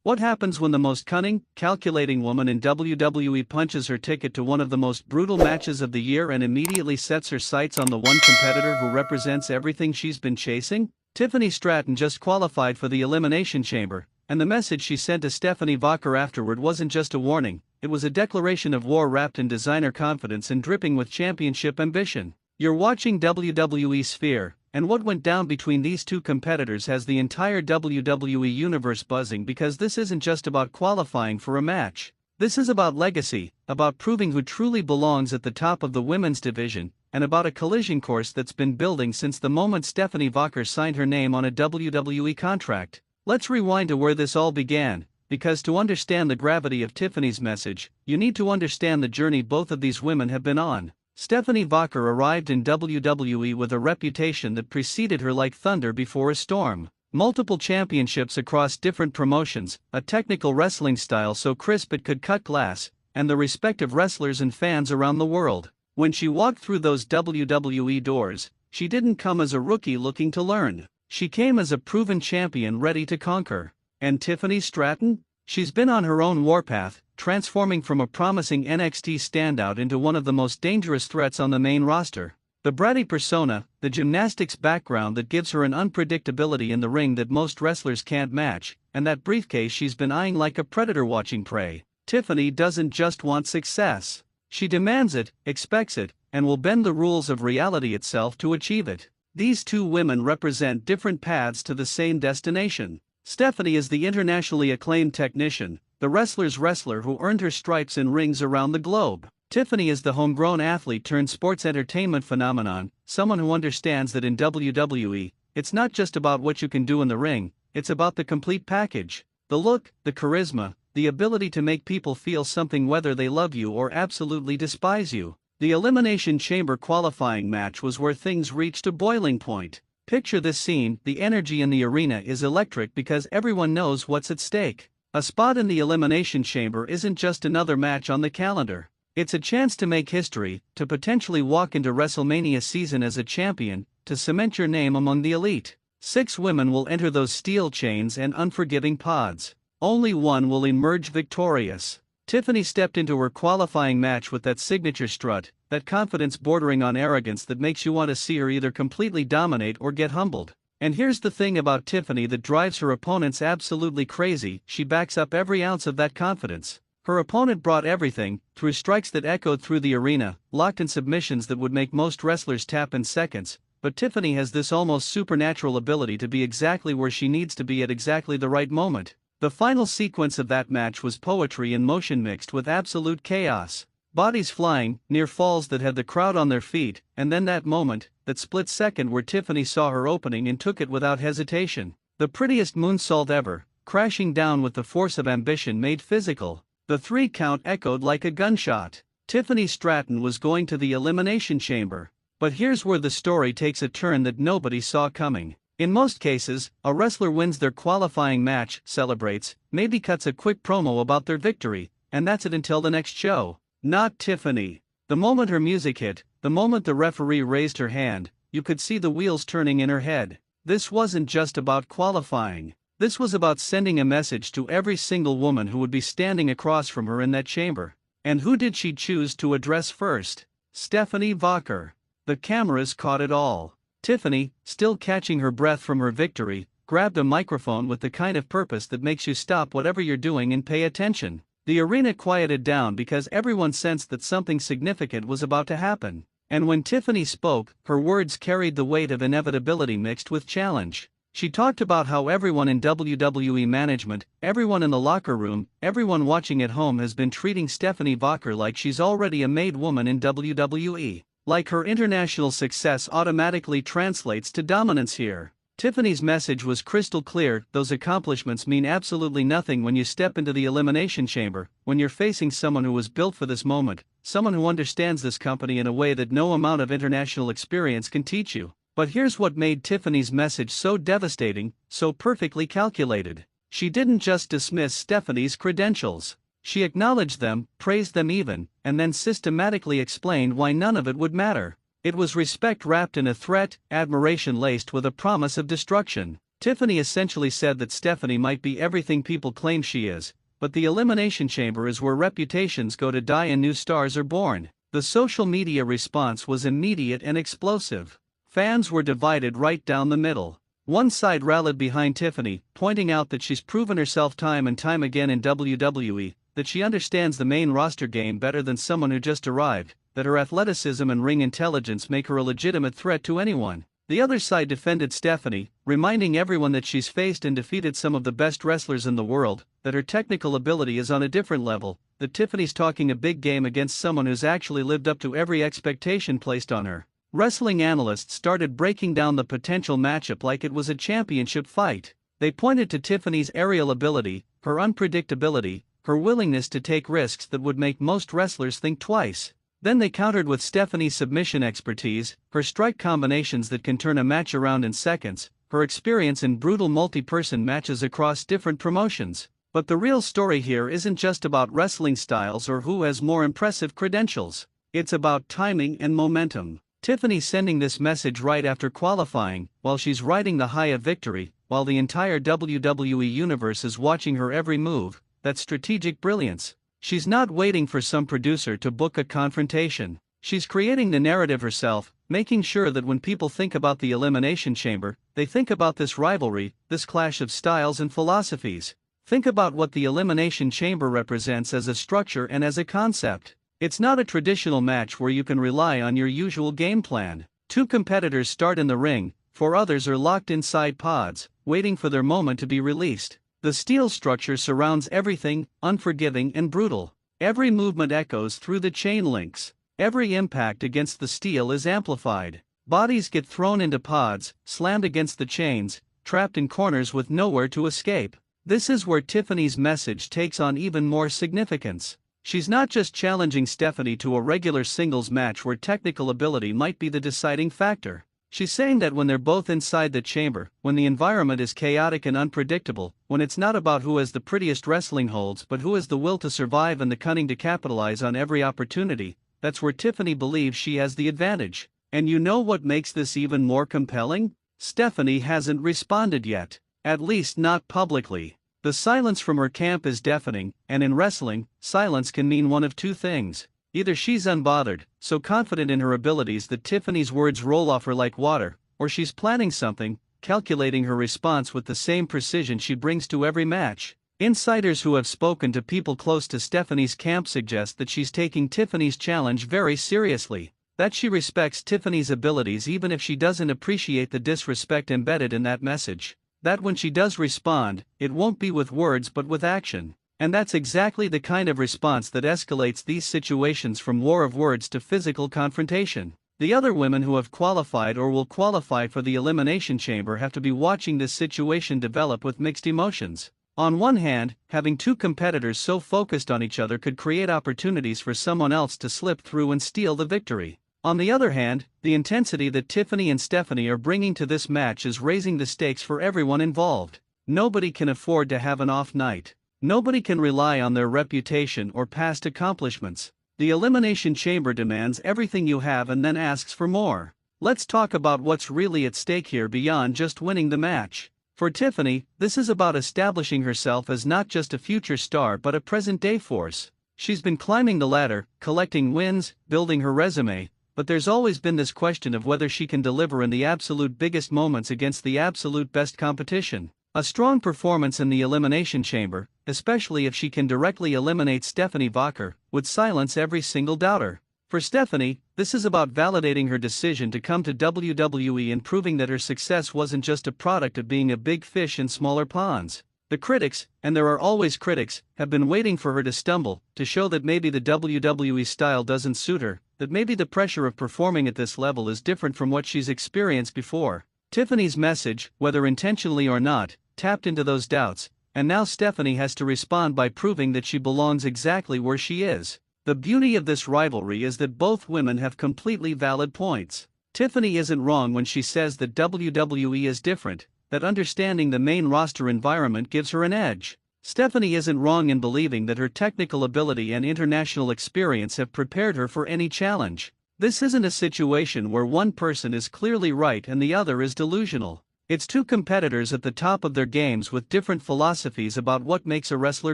What happens when the most cunning, calculating woman in WWE punches her ticket to one of the most brutal matches of the year and immediately sets her sights on the one competitor who represents everything she's been chasing? Tiffany Stratton just qualified for the Elimination Chamber, and the message she sent to Stephanie Vacher afterward wasn't just a warning, it was a declaration of war wrapped in designer confidence and dripping with championship ambition. You're watching WWE Sphere, and what went down between these two competitors has the entire WWE universe buzzing, because this isn't just about qualifying for a match. This is about legacy, about proving who truly belongs at the top of the women's division, and about a collision course that's been building since the moment Stephanie Vacher signed her name on a WWE contract. Let's rewind to where this all began, because to understand the gravity of Tiffany's message, you need to understand the journey both of these women have been on. Stephanie Vacher arrived in WWE with a reputation that preceded her like thunder before a storm. Multiple championships across different promotions, a technical wrestling style so crisp it could cut glass, and the respect of wrestlers and fans around the world. When she walked through those WWE doors, she didn't come as a rookie looking to learn. She came as a proven champion ready to conquer. And Tiffany Stratton? She's been on her own warpath, transforming from a promising NXT standout into one of the most dangerous threats on the main roster. The bratty persona, the gymnastics background that gives her an unpredictability in the ring that most wrestlers can't match, and that briefcase she's been eyeing like a predator watching prey. Tiffany doesn't just want success. She demands it, expects it, and will bend the rules of reality itself to achieve it. These two women represent different paths to the same destination. Stephanie is the internationally acclaimed technician, the wrestler's wrestler who earned her stripes in rings around the globe. Tiffany is the homegrown athlete turned sports entertainment phenomenon, someone who understands that in WWE, it's not just about what you can do in the ring, it's about the complete package. The look, the charisma, the ability to make people feel something whether they love you or absolutely despise you. The Elimination Chamber qualifying match was where things reached a boiling point. Picture this scene: the energy in the arena is electric because everyone knows what's at stake. A spot in the Elimination Chamber isn't just another match on the calendar. It's a chance to make history, to potentially walk into WrestleMania season as a champion, to cement your name among the elite. 6 women will enter those steel chains and unforgiving pods. Only one will emerge victorious. Tiffany stepped into her qualifying match with that signature strut, that confidence bordering on arrogance that makes you want to see her either completely dominate or get humbled. And here's the thing about Tiffany that drives her opponents absolutely crazy: she backs up every ounce of that confidence. Her opponent brought everything, through strikes that echoed through the arena, locked in submissions that would make most wrestlers tap in seconds, but Tiffany has this almost supernatural ability to be exactly where she needs to be at exactly the right moment. The final sequence of that match was poetry in motion mixed with absolute chaos. Bodies flying, near falls that had the crowd on their feet, and then that moment, that split second where Tiffany saw her opening and took it without hesitation. The prettiest moonsault ever, crashing down with the force of ambition made physical. The 3 count echoed like a gunshot. Tiffany Stratton was going to the Elimination Chamber. But here's where the story takes a turn that nobody saw coming. In most cases, a wrestler wins their qualifying match, celebrates, maybe cuts a quick promo about their victory, and that's it until the next show. Not Tiffany. The moment her music hit, the moment the referee raised her hand, you could see the wheels turning in her head. This wasn't just about qualifying. This was about sending a message to every single woman who would be standing across from her in that chamber. And who did she choose to address first? Stephanie Vacher. The cameras caught it all. Tiffany, still catching her breath from her victory, grabbed a microphone with the kind of purpose that makes you stop whatever you're doing and pay attention. The arena quieted down because everyone sensed that something significant was about to happen. And when Tiffany spoke, her words carried the weight of inevitability mixed with challenge. She talked about how everyone in WWE management, everyone in the locker room, everyone watching at home has been treating Stephanie Vacher like she's already a made woman in WWE. Like her international success automatically translates to dominance here. Tiffany's message was crystal clear: those accomplishments mean absolutely nothing when you step into the Elimination Chamber, when you're facing someone who was built for this moment, someone who understands this company in a way that no amount of international experience can teach you. But here's what made Tiffany's message so devastating, so perfectly calculated. She didn't just dismiss Stephanie's credentials. She acknowledged them, praised them even, and then systematically explained why none of it would matter. It was respect wrapped in a threat, admiration laced with a promise of destruction. Tiffany essentially said that Stephanie might be everything people claim she is, but the Elimination Chamber is where reputations go to die and new stars are born. The social media response was immediate and explosive. Fans were divided right down the middle. One side rallied behind Tiffany, pointing out that she's proven herself time and time again in WWE, that she understands the main roster game better than someone who just arrived, that her athleticism and ring intelligence make her a legitimate threat to anyone. The other side defended Stephanie, reminding everyone that she's faced and defeated some of the best wrestlers in the world, that her technical ability is on a different level, that Tiffany's talking a big game against someone who's actually lived up to every expectation placed on her. Wrestling analysts started breaking down the potential matchup like it was a championship fight. They pointed to Tiffany's aerial ability, her unpredictability, her willingness to take risks that would make most wrestlers think twice. Then they countered with Stephanie's submission expertise, her strike combinations that can turn a match around in seconds, her experience in brutal multi-person matches across different promotions. But the real story here isn't just about wrestling styles or who has more impressive credentials. It's about timing and momentum. Tiffany sending this message right after qualifying, while she's riding the high of victory, while the entire WWE universe is watching her every move. That's strategic brilliance. She's not waiting for some producer to book a confrontation. She's creating the narrative herself, making sure that when people think about the Elimination Chamber, they think about this rivalry, this clash of styles and philosophies. Think about what the Elimination Chamber represents as a structure and as a concept. It's not a traditional match where you can rely on your usual game plan. Two competitors start in the ring, four others are locked inside pods, waiting for their moment to be released. The steel structure surrounds everything, unforgiving and brutal. Every movement echoes through the chain links. Every impact against the steel is amplified. Bodies get thrown into pods, slammed against the chains, trapped in corners with nowhere to escape. This is where Tiffany's message takes on even more significance. She's not just challenging Stephanie to a regular singles match where technical ability might be the deciding factor. She's saying that when they're both inside the chamber, when the environment is chaotic and unpredictable, when it's not about who has the prettiest wrestling holds but who has the will to survive and the cunning to capitalize on every opportunity, that's where Tiffany believes she has the advantage. And you know what makes this even more compelling? Stephanie hasn't responded yet. At least not publicly. The silence from her camp is deafening, and in wrestling, silence can mean one of two things. Either she's unbothered, so confident in her abilities that Tiffany's words roll off her like water, or she's planning something, calculating her response with the same precision she brings to every match. Insiders who have spoken to people close to Stephanie's camp suggest that she's taking Tiffany's challenge very seriously, that she respects Tiffany's abilities even if she doesn't appreciate the disrespect embedded in that message, that when she does respond, it won't be with words but with action. And that's exactly the kind of response that escalates these situations from war of words to physical confrontation. The other women who have qualified or will qualify for the Elimination Chamber have to be watching this situation develop with mixed emotions. On one hand, having two competitors so focused on each other could create opportunities for someone else to slip through and steal the victory. On the other hand, the intensity that Tiffany and Stephanie are bringing to this match is raising the stakes for everyone involved. Nobody can afford to have an off night. Nobody can rely on their reputation or past accomplishments. The Elimination Chamber demands everything you have and then asks for more. Let's talk about what's really at stake here beyond just winning the match. For Tiffany, this is about establishing herself as not just a future star but a present-day force. She's been climbing the ladder, collecting wins, building her resume, but there's always been this question of whether she can deliver in the absolute biggest moments against the absolute best competition. A strong performance in the Elimination Chamber, especially if she can directly eliminate Stephanie Vacher, would silence every single doubter. For Stephanie, this is about validating her decision to come to WWE and proving that her success wasn't just a product of being a big fish in smaller ponds. The critics, and there are always critics, have been waiting for her to stumble, to show that maybe the WWE style doesn't suit her, that maybe the pressure of performing at this level is different from what she's experienced before. Tiffany's message, whether intentionally or not, tapped into those doubts, and now Stephanie has to respond by proving that she belongs exactly where she is. The beauty of this rivalry is that both women have completely valid points. Tiffany isn't wrong when she says that WWE is different, that understanding the main roster environment gives her an edge. Stephanie isn't wrong in believing that her technical ability and international experience have prepared her for any challenge. This isn't a situation where one person is clearly right and the other is delusional. It's two competitors at the top of their games with different philosophies about what makes a wrestler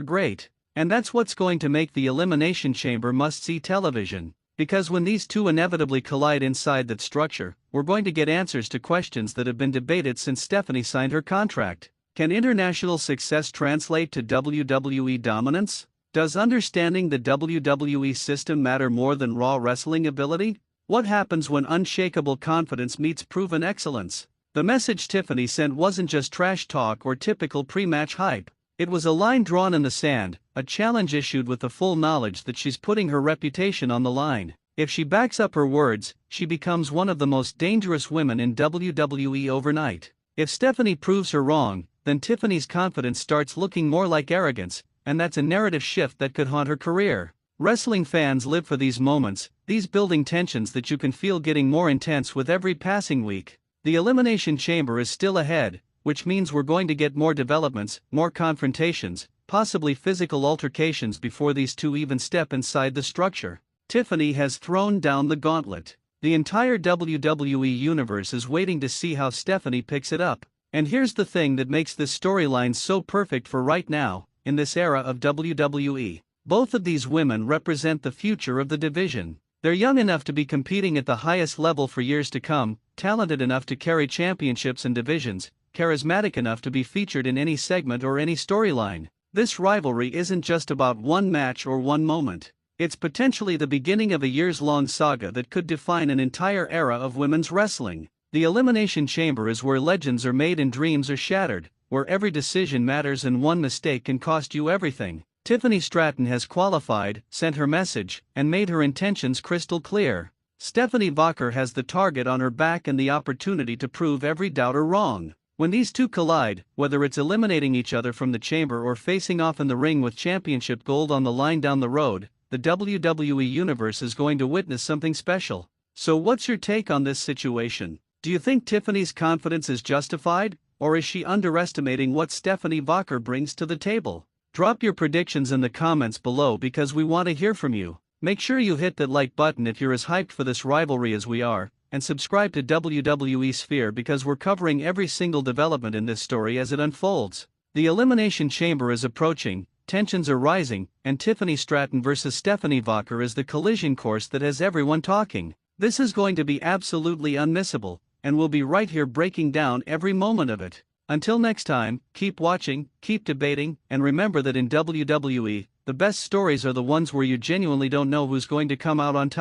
great. And that's what's going to make the Elimination Chamber must-see television. Because when these two inevitably collide inside that structure, we're going to get answers to questions that have been debated since Stephanie signed her contract. Can international success translate to WWE dominance? Does understanding the WWE system matter more than raw wrestling ability? What happens when unshakable confidence meets proven excellence? The message Tiffany sent wasn't just trash talk or typical pre-match hype. It was a line drawn in the sand, a challenge issued with the full knowledge that she's putting her reputation on the line. If she backs up her words, she becomes one of the most dangerous women in WWE overnight. If Stephanie proves her wrong, then Tiffany's confidence starts looking more like arrogance, and that's a narrative shift that could haunt her career. Wrestling fans live for these moments, these building tensions that you can feel getting more intense with every passing week. The Elimination Chamber is still ahead, which means we're going to get more developments, more confrontations, possibly physical altercations before these two even step inside the structure. Tiffany has thrown down the gauntlet. The entire WWE universe is waiting to see how Stephanie picks it up. And here's the thing that makes this storyline so perfect for right now, in this era of WWE. Both of these women represent the future of the division. They're young enough to be competing at the highest level for years to come, talented enough to carry championships and divisions, charismatic enough to be featured in any segment or any storyline. This rivalry isn't just about one match or one moment. It's potentially the beginning of a years-long saga that could define an entire era of women's wrestling. The Elimination Chamber is where legends are made and dreams are shattered, where every decision matters and one mistake can cost you everything. Tiffany Stratton has qualified, sent her message, and made her intentions crystal clear. Stephanie Vacher has the target on her back and the opportunity to prove every doubter wrong. When these two collide, whether it's eliminating each other from the chamber or facing off in the ring with championship gold on the line down the road, the WWE Universe is going to witness something special. So what's your take on this situation? Do you think Tiffany's confidence is justified, or is she underestimating what Stephanie Vacher brings to the table? Drop your predictions in the comments below because we want to hear from you. Make sure you hit that like button if you're as hyped for this rivalry as we are, and subscribe to WWE Sphere because we're covering every single development in this story as it unfolds. The Elimination Chamber is approaching, tensions are rising, and Tiffany Stratton versus Stephanie Vacher is the collision course that has everyone talking. This is going to be absolutely unmissable, and we'll be right here breaking down every moment of it. Until next time, keep watching, keep debating, and remember that in WWE, the best stories are the ones where you genuinely don't know who's going to come out on top.